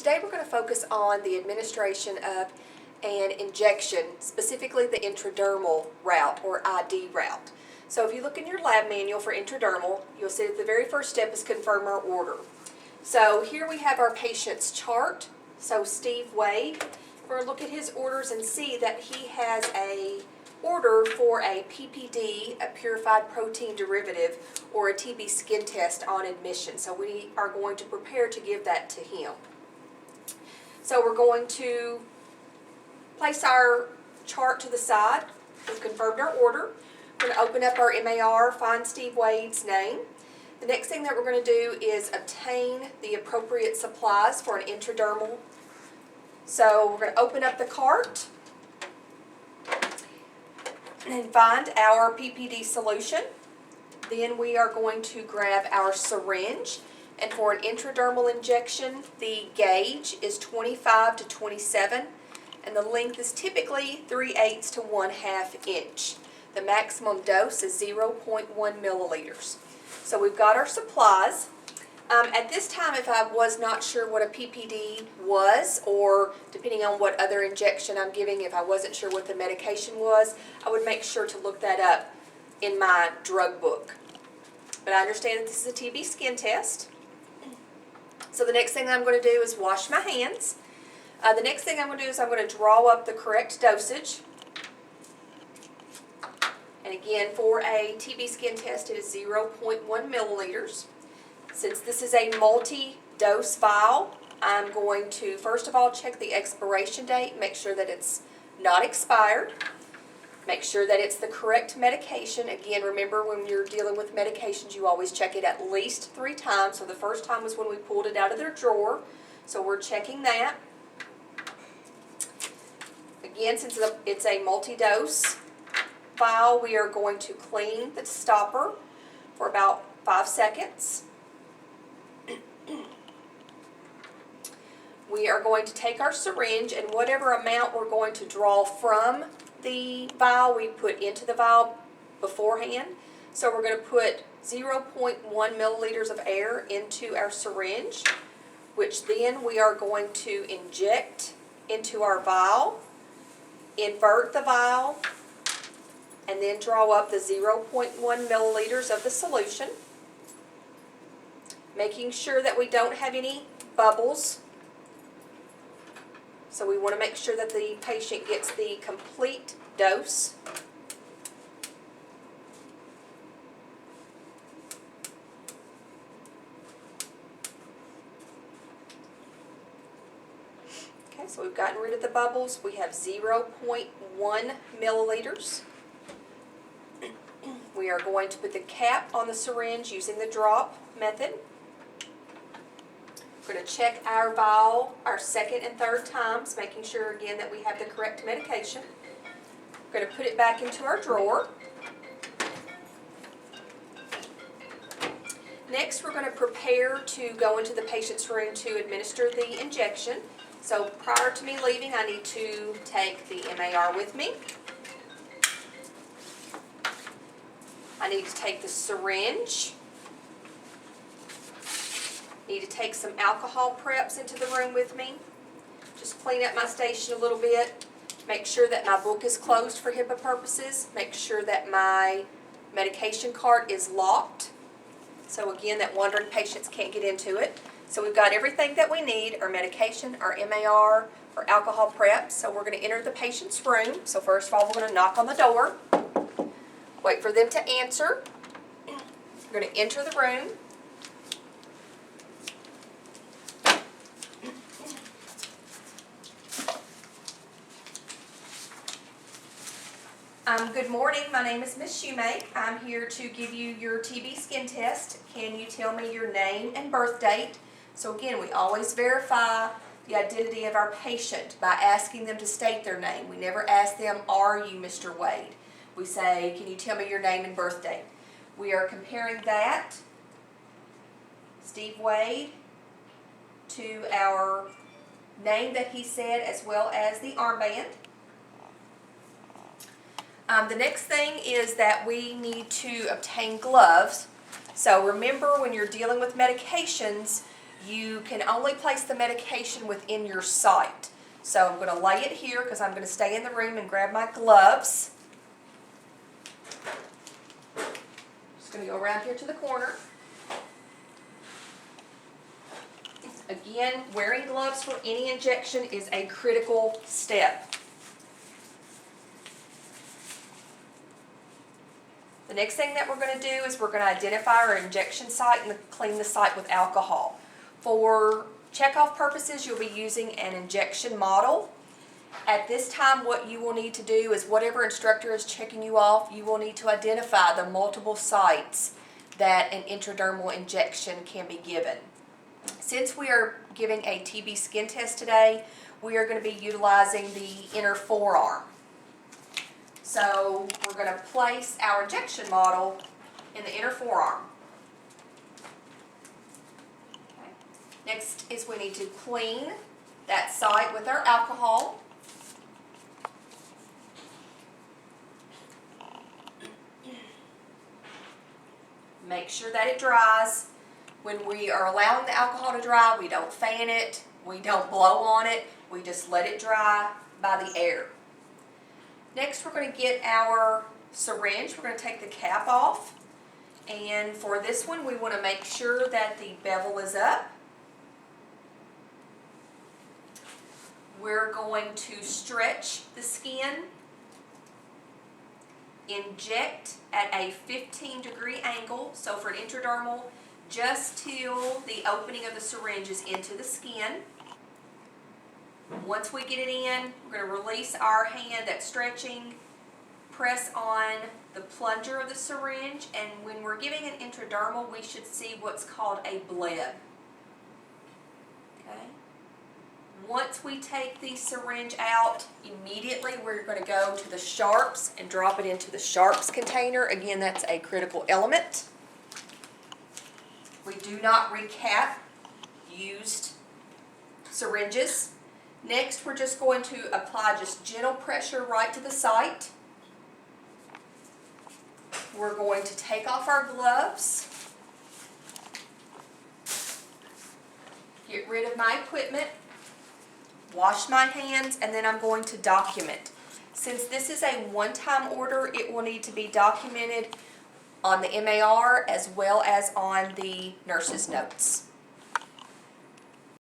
Today we're going to focus on the administration of an injection, specifically the intradermal route or ID route. So if you look in your lab manual for intradermal, you'll see that the very first step is confirm our order. So here we have our patient's chart. So Steve Wade, we're going to look at his orders and see that he has a order for a PPD, a purified protein derivative, or a TB skin test on admission. So we are going to prepare to give that to him. So we're going to place our chart to the side. We've confirmed our order. We're going to open up our MAR, find Steve Wade's name. The next thing that we're going to do is obtain the appropriate supplies for an intradermal. So we're going to open up the cart and find our PPD solution. Then we are going to grab our syringe. And for an intradermal injection, the gauge is 25 to 27, and the length is typically 3/8 to 1/2 inch. The maximum dose is 0.1 milliliters. So we've got our supplies. At this time, if I was not sure what a PPD was, or depending on what other injection I'm giving, if I wasn't sure what the medication was, I would make sure to look that up in my drug book. But I understand that this is a TB skin test. So the next thing I'm going to do is wash my hands. The next thing I'm going to do is I'm going to draw up the correct dosage. And again, for a TB skin test, it is 0.1 milliliters. Since this is a multi-dose vial, I'm going to first of all check the expiration date, make sure that it's not expired. Make sure that it's the correct medication. Again, remember when you're dealing with medications, you always check it at least 3 times. So the first time was when we pulled it out of their drawer. So we're checking that. Again, since it's a multi-dose vial, we are going to clean the stopper for about 5 seconds. We are going to take our syringe, and whatever amount we're going to draw from the vial, we put into the vial beforehand. So we're going to put 0.1 milliliters of air into our syringe, which then we are going to inject into our vial, invert the vial, and then draw up the 0.1 milliliters of the solution, making sure that we don't have any bubbles. So we want to make sure that the patient gets the complete dose. Okay, so we've gotten rid of the bubbles. We have 0.1 milliliters. We are going to put the cap on the syringe using the drop method. We're going to check our vial our second and third times, making sure again that we have the correct medication. We're going to put it back into our drawer. Next, we're going to prepare to go into the patient's room to administer the injection. So prior to me leaving, I need to take the MAR with me. I need to take the syringe. Need to take some alcohol preps into the room with me. Just clean up my station a little bit. Make sure that my book is closed for HIPAA purposes. Make sure that my medication cart is locked. So again, that wandering patients can't get into it. So we've got everything that we need, our medication, our MAR, our alcohol preps. So we're going to enter the patient's room. So first of all, we're going to knock on the door. Wait for them to answer. We're going to enter the room. Good morning, my name is Miss Shoemake. I'm here to give you your TB skin test. Can you tell me your name and birth date? So again, we always verify the identity of our patient by asking them to state their name. We never ask them, are you Mr. Wade? We say, can you tell me your name and birth date? We are comparing that, Steve Wade, to our name that he said as well as the armband. The next thing is that we need to obtain gloves. So remember, when you're dealing with medications, you can only place the medication within your site. So I'm going to lay it here because I'm going to stay in the room and grab my gloves. Just going to go around here to the corner. Again, wearing gloves for any injection is a critical step. The next thing that we're going to do is we're going to identify our injection site and clean the site with alcohol. For checkoff purposes, you'll be using an injection model. At this time, what you will need to do is whatever instructor is checking you off, you will need to identify the multiple sites that an intradermal injection can be given. Since we are giving a TB skin test today, we are going to be utilizing the inner forearm. So we're going to place our injection model in the inner forearm. Okay. Next is we need to clean that site with our alcohol. Make sure that it dries. When we are allowing the alcohol to dry, we don't fan it, we don't blow on it, we just let it dry by the air. Next, we're going to get our syringe. We're going to take the cap off. And for this one, we want to make sure that the bevel is up. We're going to stretch the skin, inject at a 15-degree angle. So for an intradermal, just till the opening of the syringe is into the skin. Once we get it in, we're going to release our hand that's stretching, press on the plunger of the syringe, and when we're giving an intradermal, we should see what's called a bleb. Okay? Once we take the syringe out, immediately we're going to go to the sharps and drop it into the sharps container. Again, that's a critical element. We do not recap used syringes. Next, we're just going to apply just gentle pressure right to the site. We're going to take off our gloves, get rid of my equipment, wash my hands, and then I'm going to document. Since this is a one-time order, it will need to be documented on the MAR as well as on the nurse's notes.